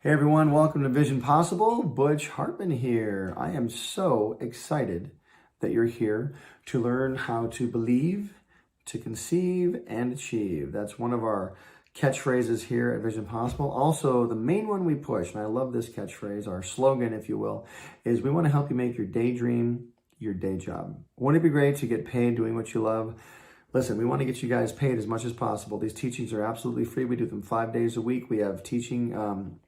Hey everyone, welcome to Vision Possible. Butch Hartman here. I am so excited that you're here to learn how to believe, to conceive, and achieve. That's one of our catchphrases here at Vision Possible. Also, the main one we push, and I love this catchphrase, our slogan, if you will, is we want to help you make your daydream your day job. Wouldn't it be great to get paid doing what you love? Listen, we want to get you guys paid as much as possible. These teachings are absolutely free. We do them 5 days a week. We have teaching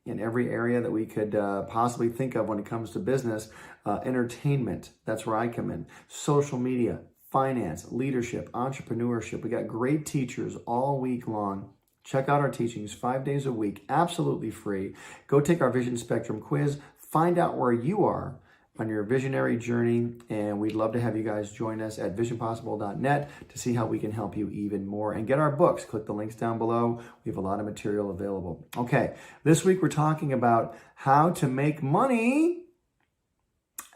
in every area that we could possibly think of when it comes to business. Entertainment, that's where I come in. Social media, finance, leadership, entrepreneurship. We got great teachers all week long. Check out our teachings 5 days a week, absolutely free. Go take our Vision Spectrum quiz. Find out where you are on your visionary journey, and we'd love to have you guys join us at visionpossible.net to see how we can help you even more and get our books. Click the links down below. We have a lot of material available. Okay, this week we're talking about how to make money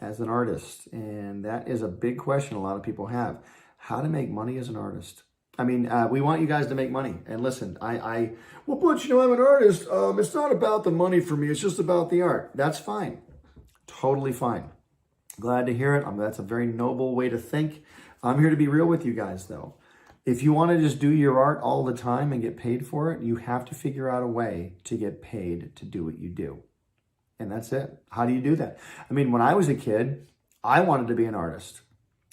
as an artist, and that is a big question a lot of people have. How to make money as an artist. I mean, we want you guys to make money. And listen, well, Butch, I'm an artist. It's not about the money for me. It's just about the art. That's fine. Totally fine. Glad to hear it. That's a very noble way to think. I'm here to be real with you guys, though. If you want to just do your art all the time and get paid for it, you have to figure out a way to get paid to do what you do. And that's it. How do you do that? I mean, when I was a kid, I wanted to be an artist.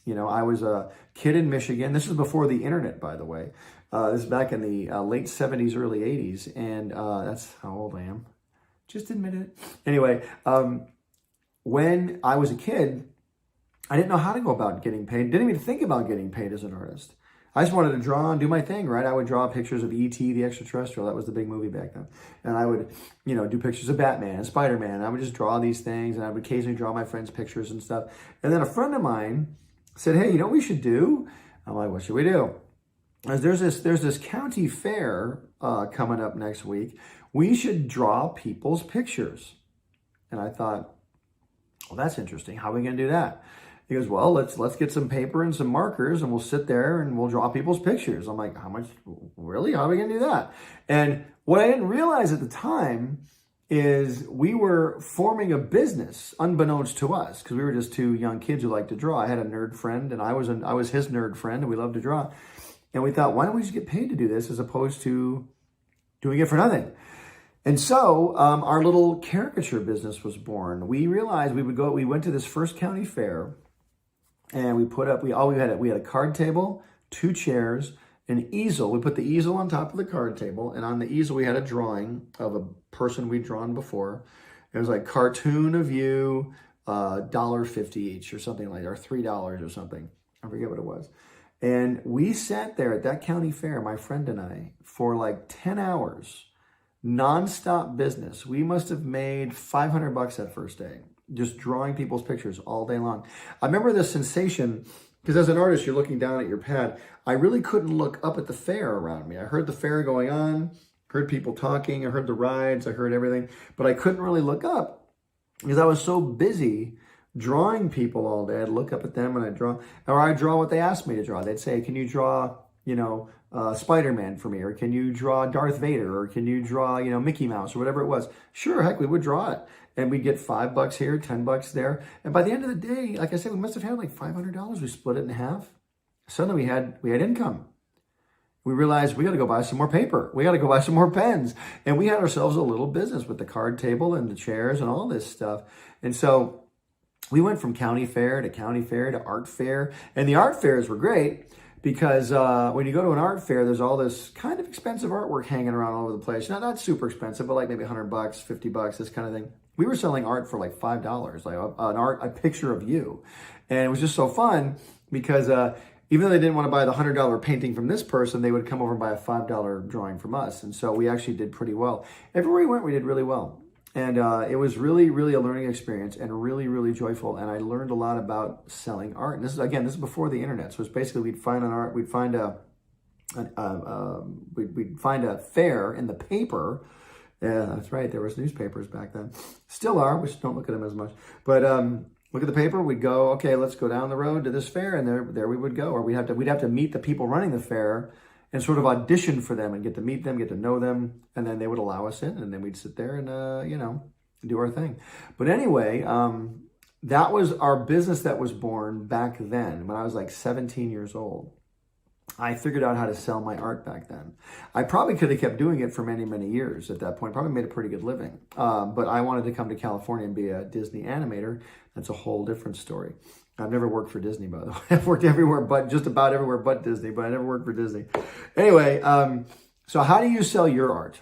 You know, I was a kid in Michigan. This was before the internet, by the way. This is back in the late 70s, early 80s. And that's how old I am. Just admit it. Anyway, when I was a kid, I didn't know how to go about getting paid. Didn't even think about getting paid as an artist. I just wanted to draw and do my thing, right? I would draw pictures of E.T., the extraterrestrial. That was the big movie back then. And I would, do pictures of Batman and Spider-Man. I would just draw these things, and I would occasionally draw my friends' pictures and stuff. And then a friend of mine said, hey, you know what we should do? I'm like, what should we do? There's this county fair coming up next week. We should draw people's pictures. And I thought, well, that's interesting. How are we going to do that? He goes, well, let's get some paper and some markers, and we'll sit there and we'll draw people's pictures. I'm like, how much? Really? How are we going to do that? And what I didn't realize at the time is we were forming a business unbeknownst to us, because we were just two young kids who liked to draw. I had a nerd friend, and I was his nerd friend, and we loved to draw. And we thought, why don't we just get paid to do this as opposed to doing it for nothing? And so our little caricature business was born. We realized we went to this first county fair, and we had a card table, 2 chairs, an easel. We put the easel on top of the card table, and on the easel we had a drawing of a person we'd drawn before. It was like cartoon of you, $1.50 each or something like that, or $3 or something. I forget what it was. And we sat there at that county fair, my friend and I, for like 10 hours. Non-stop business. We must have made $500 that first day, just drawing people's pictures all day long. I remember the sensation, because as an artist, you're looking down at your pad. I really couldn't look up at the fair around me. I heard the fair going on, heard people talking, I heard the rides, I heard everything, but I couldn't really look up because I was so busy drawing people all day. I'd look up at them and I'd draw what they asked me to draw. They'd say, can you draw, Spider-Man for me, or can you draw Darth Vader, or can you draw, Mickey Mouse, or whatever it was. Sure, heck, we would draw it. And we'd get $5 here, $10 there. And by the end of the day, like I said, we must have had like $500. We split it in half. Suddenly we had income. We realized we got to go buy some more paper. We got to go buy some more pens. And we had ourselves a little business with the card table and the chairs and all this stuff. And so we went from county fair to art fair. And the art fairs were great, because when you go to an art fair, there's all this kind of expensive artwork hanging around all over the place. Not super expensive, but like maybe $100, $50, this kind of thing. We were selling art for like $5, like a picture of you. And it was just so fun because even though they didn't want to buy the $100 painting from this person, they would come over and buy a $5 drawing from us. And so we actually did pretty well. Everywhere we went, we did really well. And it was really, really a learning experience, and really, really joyful. And I learned a lot about selling art. And this is before the internet. So it's basically we'd find a fair in the paper. Yeah, that's right. There was newspapers back then. Still are. We just don't look at them as much. But look at the paper. We'd go, okay, let's go down the road to this fair, and there we would go. Or we'd have to meet the people running the fair and sort of audition for them and get to meet them, get to know them, and then they would allow us in, and then we'd sit there and, do our thing. But anyway, that was our business that was born back then when I was like 17 years old. I figured out how to sell my art back then. I probably could have kept doing it for many, many years at that point. Probably made a pretty good living. But I wanted to come to California and be a Disney animator. That's a whole different story. I've never worked for Disney, by the way. I've worked everywhere but just about everywhere but Disney, but I never worked for Disney. Anyway, so how do you sell your art?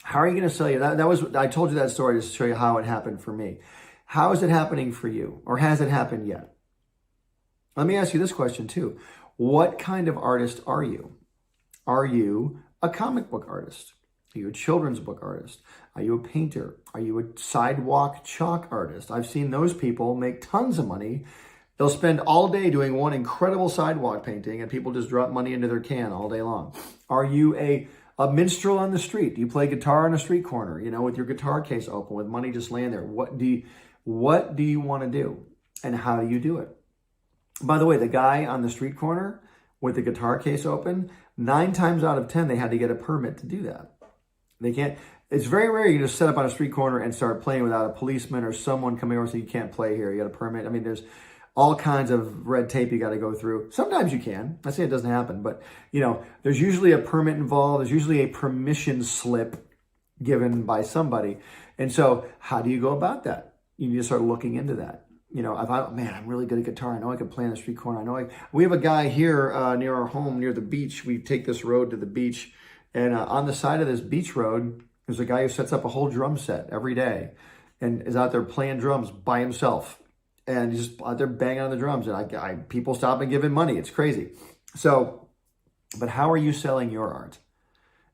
How are you going to sell you? I told you that story just to show you how it happened for me. How is it happening for you? Or has it happened yet? Let me ask you this question too. What kind of artist are you? Are you a comic book artist? Are you a children's book artist? Are you a painter? Are you a sidewalk chalk artist? I've seen those people make tons of money. They'll spend all day doing one incredible sidewalk painting and people just drop money into their can all day long. Are you a minstrel on the street? Do you play guitar on a street corner, with your guitar case open with money just laying there? What do you want to do? And how do you do it? By the way, the guy on the street corner with the guitar case open, 9 times out of 10, they had to get a permit to do that. They can't, it's very rare you just set up on a street corner and start playing without a policeman or someone coming over saying you can't play here, you got a permit. I mean, there's all kinds of red tape you got to go through. Sometimes you can. I say it doesn't happen, but there's usually a permit involved. There's usually a permission slip given by somebody. And so how do you go about that? You need to start looking into that. If I'm really good at guitar. I know I can play on the street corner. We have a guy here near our home, near the beach. We take this road to the beach, and on the side of this beach road, there's a guy who sets up a whole drum set every day and is out there playing drums by himself. And he's just out there banging on the drums, and people stop and give him money. It's crazy. So, but how are you selling your art?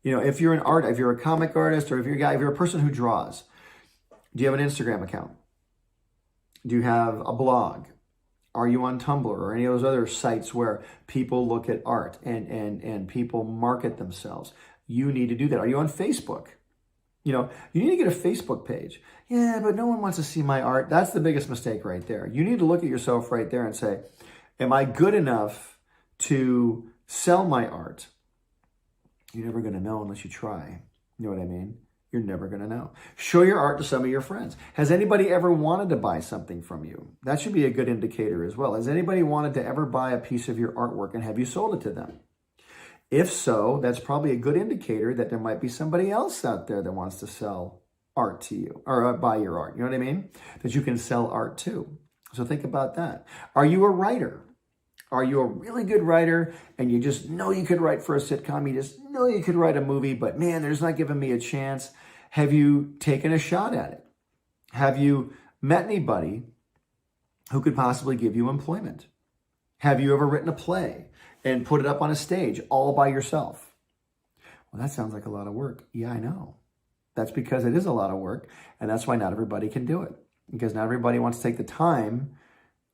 If you're if you're a comic artist, or if you're a person who draws, do you have an Instagram account? Do you have a blog? Are you on Tumblr or any of those other sites where people look at art and people market themselves? You need to do that. Are you on Facebook? You need to get a Facebook page. Yeah, but no one wants to see my art. That's the biggest mistake right there. You need to look at yourself right there and say, am I good enough to sell my art? You're never going to know unless you try. You know what I mean? You're never going to know. Show your art to some of your friends. Has anybody ever wanted to buy something from you? That should be a good indicator as well. Has anybody wanted to ever buy a piece of your artwork, and have you sold it to them? If so, that's probably a good indicator that there might be somebody else out there that wants to sell art to you, or buy your art. You know what I mean? That you can sell art to. So think about that. Are you a writer? Are you a really good writer and you just know you could write for a sitcom? You just know you could write a movie, but man, they're just not giving me a chance. Have you taken a shot at it? Have you met anybody who could possibly give you employment? Have you ever written a play and put it up on a stage all by yourself? Well, that sounds like a lot of work. Yeah, I know. That's because it is a lot of work, and that's why not everybody can do it. Because not everybody wants to take the time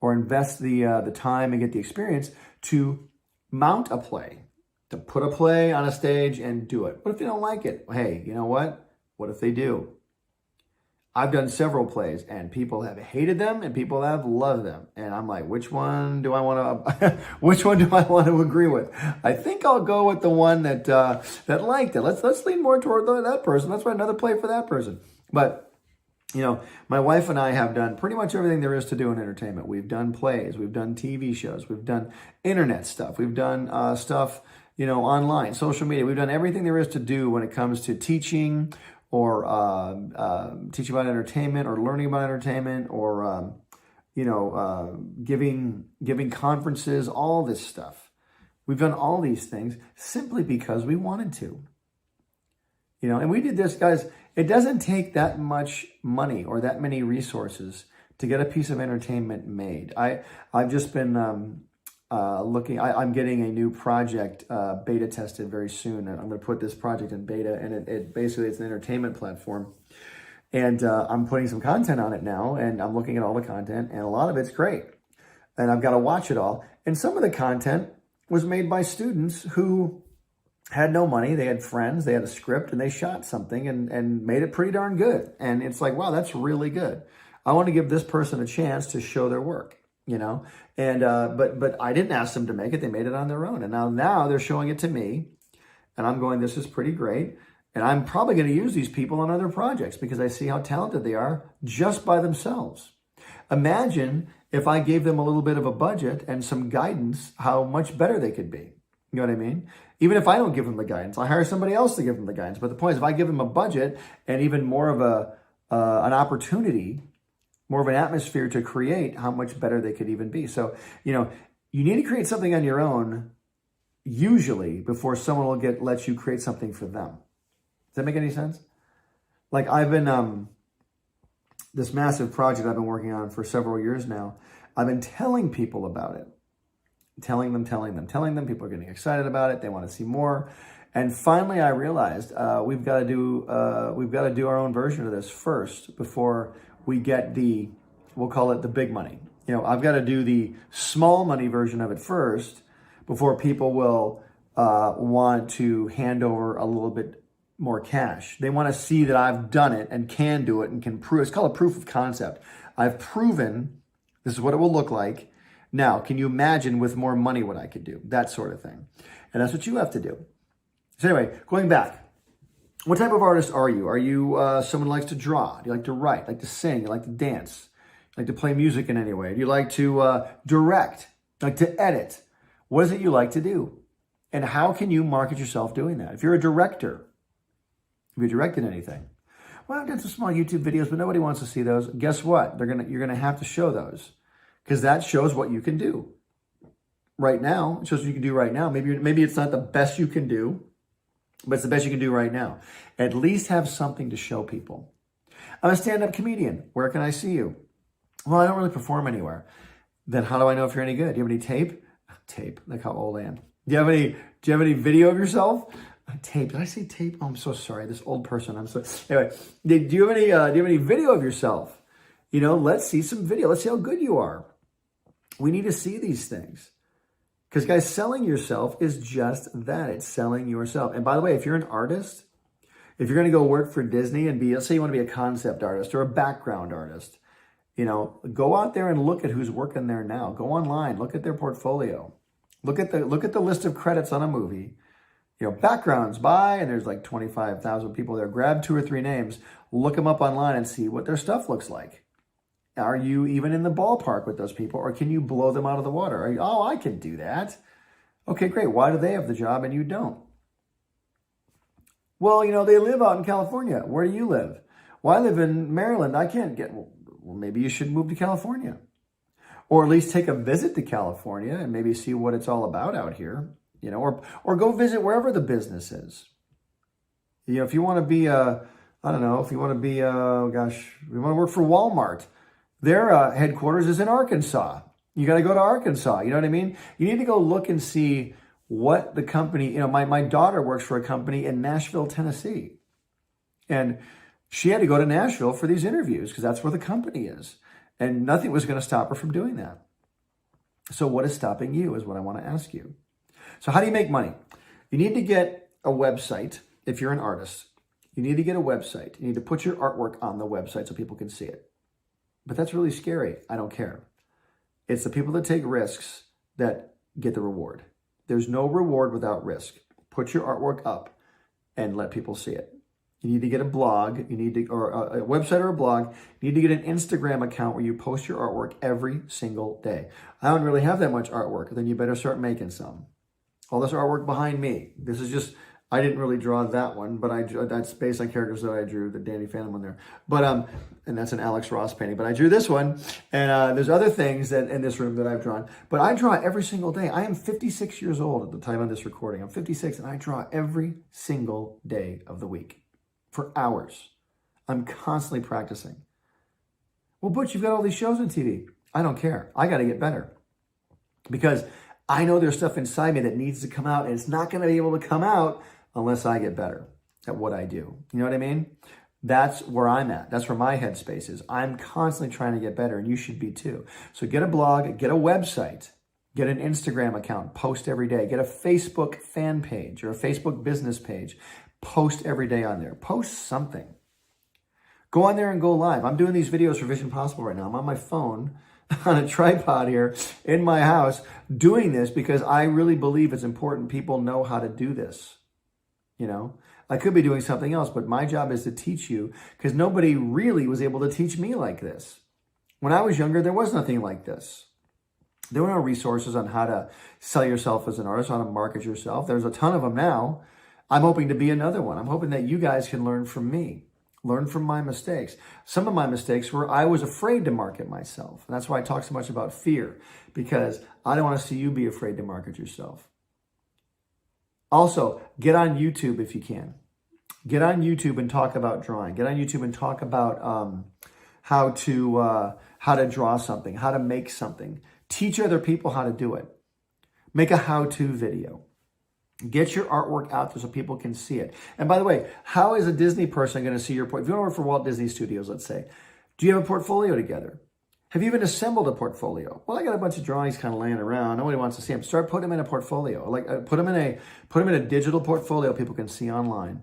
or invest the time and get the experience to mount a play, to put a play on a stage and do it. What if they don't like it? Hey, you know what? What if they do? I've done several plays, and people have hated them and people have loved them. And I'm like, which one do I want to agree with? I think I'll go with the one that liked it. Let's lean more toward that person. Let's write another play for that person. But my wife and I have done pretty much everything there is to do in entertainment. We've done plays, we've done TV shows, we've done internet stuff, we've done stuff, online, social media. We've done everything there is to do when it comes to teaching, or teaching about entertainment, or learning about entertainment, or giving conferences, all this stuff. We've done all these things simply because we wanted to. And we did this, guys. It doesn't take that much money or that many resources to get a piece of entertainment made. I've just been looking. I'm getting a new project beta tested very soon, and I'm going to put this project in beta. And it basically, it's an entertainment platform, and I'm putting some content on it now. And I'm looking at all the content, and a lot of it's great. And I've got to watch it all. And some of the content was made by students who had no money. They had friends, they had a script, and they shot something and made it pretty darn good. And it's like, wow, that's really good. I want to give this person a chance to show their work. you know? And, but I didn't ask them to make it. They made it on their own. And now they're showing it to me and I'm going, this is pretty great. And I'm probably going to use these people on other projects because I see how talented they are just by themselves. Imagine if I gave them a little bit of a budget and some guidance, how much better they could be. You know what I mean? Even if I don't give them the guidance, I hire somebody else to give them the guidance. But the point is, if I give them a budget and even more of an opportunity, more of an atmosphere to create, how much better they could even be. So, you know, you need to create something on your own, usually, before someone will let you create something for them. Does that make any sense? Like I've been, this massive project I've been working on for several years now, I've been telling people about it. Telling them. People are getting excited about it. They want to see more. And finally, I realized we've got to do our own version of this first before we get we'll call it the big money. You know, I've got to do the small money version of it first before people will want to hand over a little bit more cash. They want to see that I've done it and can do it and can prove. It's called a proof of concept. I've proven this is what it will look like. Now, can you imagine with more money what I could do? That sort of thing. And that's what you have to do. So anyway, going back, what type of artist are you? Are you someone who likes to draw? Do you like to write? Like to sing? Do you like to dance? Do you like to play music in any way? Do you like to direct? Like to edit? What is it you like to do? And how can you market yourself doing that? If you're a director, have you directed anything? Well, I've done some small YouTube videos, but nobody wants to see those. Guess what? You're gonna have to show those. Because that shows what you can do right now. It shows what you can do right now. Maybe it's not the best you can do, but it's the best you can do right now. At least have something to show people. I'm a stand-up comedian. Where can I see you? Well, I don't really perform anywhere. Then how do I know if you're any good? Do you have any tape? Tape, like how old I am. Do you have any video of yourself? Tape. Did I say tape? Oh, I'm so sorry. This old person. I'm so anyway. Do you have any video of yourself? You know, let's see some video. Let's see how good you are. We need to see these things. Because, guys, selling yourself is just that. It's selling yourself. And by the way, if you're an artist, if you're going to go work for Disney and let's say you want to be a concept artist or a background artist, you know, go out there and look at who's working there now. Go online. Look at their portfolio. Look at the list of credits on a movie. You know, backgrounds by, and there's like 25,000 people there. Grab 2 or 3 names. Look them up online and see what their stuff looks like. Are you even in the ballpark with those people, or can you blow them out of the water? Oh, I can do that. Okay, great. Why do they have the job and you don't? Well, you know, they live out in California. Where do you live? Well, I live in Maryland. I can't get, well, maybe you should move to California. Or at least take a visit to California and maybe see what it's all about out here. You know, or go visit wherever the business is. You know, if you want to be, I don't know, if you want to be, if you want to work for Walmart, their headquarters is in Arkansas. You got to go to Arkansas. You know what I mean? You need to go look and see what the company, you know, my daughter works for a company in Nashville, Tennessee. And she had to go to Nashville for these interviews because that's where the company is. And nothing was going to stop her from doing that. So what is stopping you is what I want to ask you. So how do you make money? You need to get a website if you're an artist. You need to get a website. You need to put your artwork on the website so people can see it. But that's really scary. I don't care. It's the people that take risks that get the reward. There's no reward without risk. Put your artwork up and let people see it. You need to get a blog, or a website or a blog. You need to get an Instagram account where you post your artwork every single day. I don't really have that much artwork. Then you better start making some. All this artwork behind me. This is just, I didn't really draw that one, but that's based on characters that I drew, the Danny Phantom one there. But, and that's an Alex Ross painting, but I drew this one. And there's other things that in this room that I've drawn, but I draw every single day. I am 56 years old at the time of this recording. I'm 56 and I draw every single day of the week for hours. I'm constantly practicing. Well, Butch, you've got all these shows on TV. I don't care. I got to get better because I know there's stuff inside me that needs to come out, and it's not going to be able to come out unless I get better at what I do. You know what I mean? That's where I'm at. That's where my headspace is. I'm constantly trying to get better, and you should be too. So get a blog, get a website, get an Instagram account, post every day, get a Facebook fan page or a Facebook business page, post every day on there. Post something. Go on there and go live. I'm doing these videos for Vision Possible right now. I'm on my phone on a tripod here in my house doing this because I really believe it's important people know how to do this. You know, I could be doing something else, but my job is to teach you because nobody really was able to teach me like this. When I was younger, there was nothing like this. There were no resources on how to sell yourself as an artist, how to market yourself. There's a ton of them now. I'm hoping to be another one. I'm hoping that you guys can learn from me, learn from my mistakes. Some of my mistakes were I was afraid to market myself. And that's why I talk so much about fear, because I don't want to see you be afraid to market yourself. Also, get on YouTube if you can. Get on YouTube and talk about drawing. Get on YouTube and talk about how to draw something, how to make something. Teach other people how to do it. Make a how-to video. Get your artwork out there so people can see it. And by the way, how is a Disney person going to see your portfolio? If you want to work for Walt Disney Studios, let's say, do you have a portfolio together? Have you even assembled a portfolio? Well, I got a bunch of drawings kind of laying around. Nobody wants to see them. Start putting them in a portfolio. Like put them in a digital portfolio people can see online.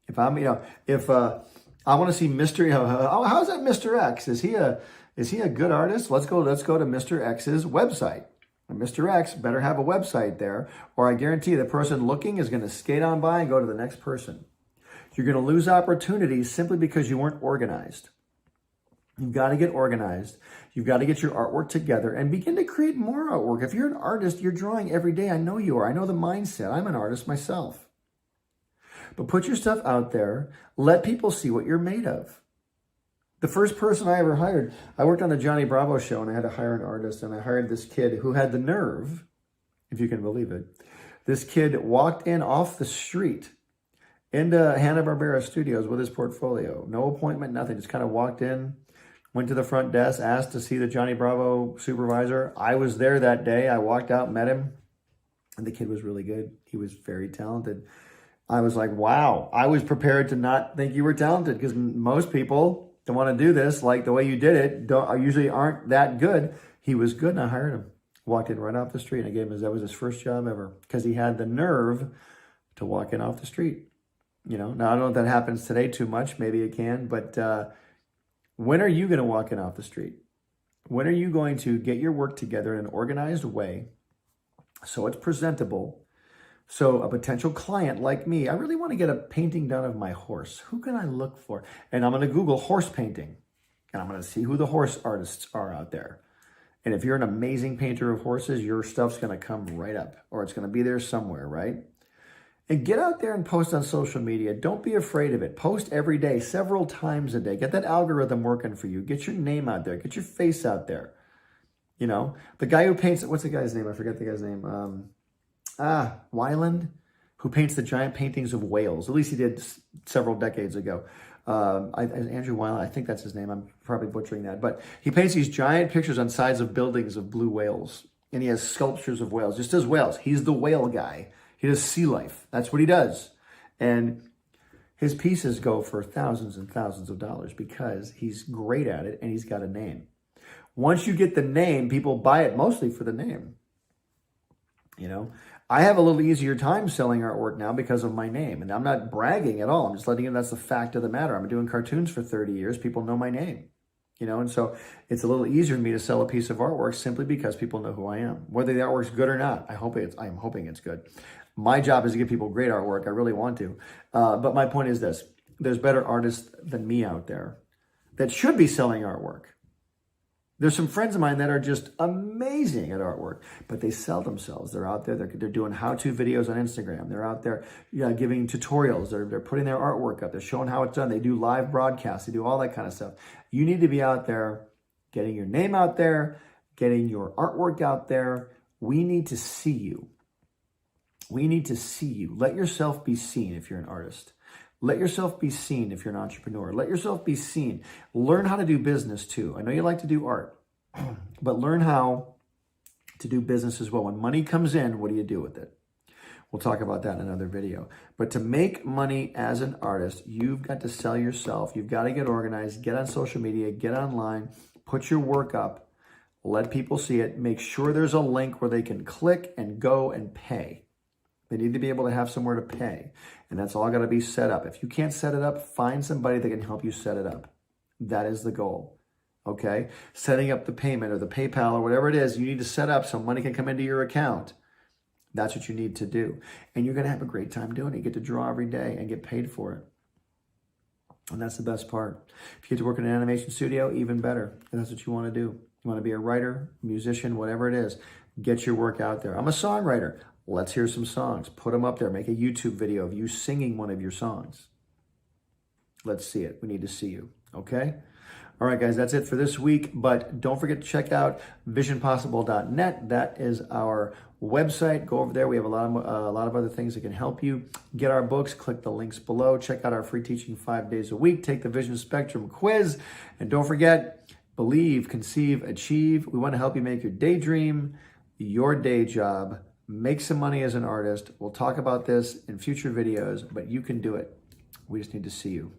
If I'm, if I want to see Mr. How's that Mr. X? Is he a good artist? Let's go to Mr. X's website. And Mr. X better have a website there, or I guarantee the person looking is going to skate on by and go to the next person. You're going to lose opportunities simply because you weren't organized. You've got to get organized. You've got to get your artwork together and begin to create more artwork. If you're an artist, you're drawing every day. I know you are. I know the mindset. I'm an artist myself. But put your stuff out there. Let people see what you're made of. The first person I ever hired, I worked on the Johnny Bravo show and I had to hire an artist, and I hired this kid who had the nerve, if you can believe it. This kid walked in off the street into Hanna-Barbera Studios with his portfolio. No appointment, nothing. Just kind of walked in, went to the front desk, asked to see the Johnny Bravo supervisor. I was there that day. I walked out, met him, and the kid was really good. He was very talented. I was like, wow. I was prepared to not think you were talented because most people that want to do this, like the way you did it, usually aren't that good. He was good, and I hired him. Walked in right off the street, and I gave him that was his first job ever because he had the nerve to walk in off the street. Now I don't know if that happens today too much. Maybe it can, but when are you going to walk in off the street? When are you going to get your work together in an organized way so it's presentable? So a potential client like me, I really want to get a painting done of my horse. Who can I look for? And I'm going to Google horse painting, and I'm going to see who the horse artists are out there. And if you're an amazing painter of horses, your stuff's going to come right up, or it's going to be there somewhere, right? And get out there and post on social media. Don't be afraid of it. Post every day, several times a day. Get that algorithm working for you. Get your name out there. Get your face out there. The guy who paints, what's the guy's name? I forget the guy's name. Weiland, who paints the giant paintings of whales. At least he did several decades ago. Andrew Weiland, I think that's his name. I'm probably butchering that. But he paints these giant pictures on sides of buildings of blue whales. And he has sculptures of whales, just as whales. He's the whale guy. He does sea life. That's what he does. And his pieces go for thousands and thousands of dollars because he's great at it and he's got a name. Once you get the name, people buy it mostly for the name. I have a little easier time selling artwork now because of my name. And I'm not bragging at all. I'm just letting you know that's the fact of the matter. I've been doing cartoons for 30 years. People know my name. And so it's a little easier for me to sell a piece of artwork simply because people know who I am. Whether the artwork's good or not, I'm hoping it's good. My job is to give people great artwork. I really want to. But my point is this. There's better artists than me out there that should be selling artwork. There's some friends of mine that are just amazing at artwork, but they sell themselves. They're out there. They're doing how-to videos on Instagram. They're out there giving tutorials. They're putting their artwork up. They're showing how it's done. They do live broadcasts. They do all that kind of stuff. You need to be out there getting your name out there, getting your artwork out there. We need to see you. We need to see you. Let yourself be seen if you're an artist. Let yourself be seen if you're an entrepreneur. Let yourself be seen. Learn how to do business too. I know you like to do art, but learn how to do business as well. When money comes in, what do you do with it? We'll talk about that in another video. But to make money as an artist, you've got to sell yourself. You've got to get organized, get on social media, get online, put your work up, let people see it. Make sure there's a link where they can click and go and pay. They need to be able to have somewhere to pay. And that's all got to be set up. If you can't set it up, find somebody that can help you set it up. That is the goal. okay? Setting up the payment or the PayPal or whatever it is you need to set up so money can come into your account. That's what you need to do. And you're going to have a great time doing it. You get to draw every day and get paid for it. And that's the best part. If you get to work in an animation studio, even better. If that's what you want to do. You want to be a writer, musician, whatever it is, get your work out there. I'm a songwriter. Let's hear some songs. Put them up there. Make a YouTube video of you singing one of your songs. Let's see it. We need to see you. Okay? All right, guys, that's it for this week. But don't forget to check out visionpossible.net. That is our website. Go over there. We have a lot of other things that can help you. Get our books. Click the links below. Check out our free teaching 5 days a week. Take the Vision Spectrum quiz. And don't forget, believe, conceive, achieve. We want to help you make your daydream your day job. Make some money as an artist. We'll talk about this in future videos, but you can do it. We just need to see you.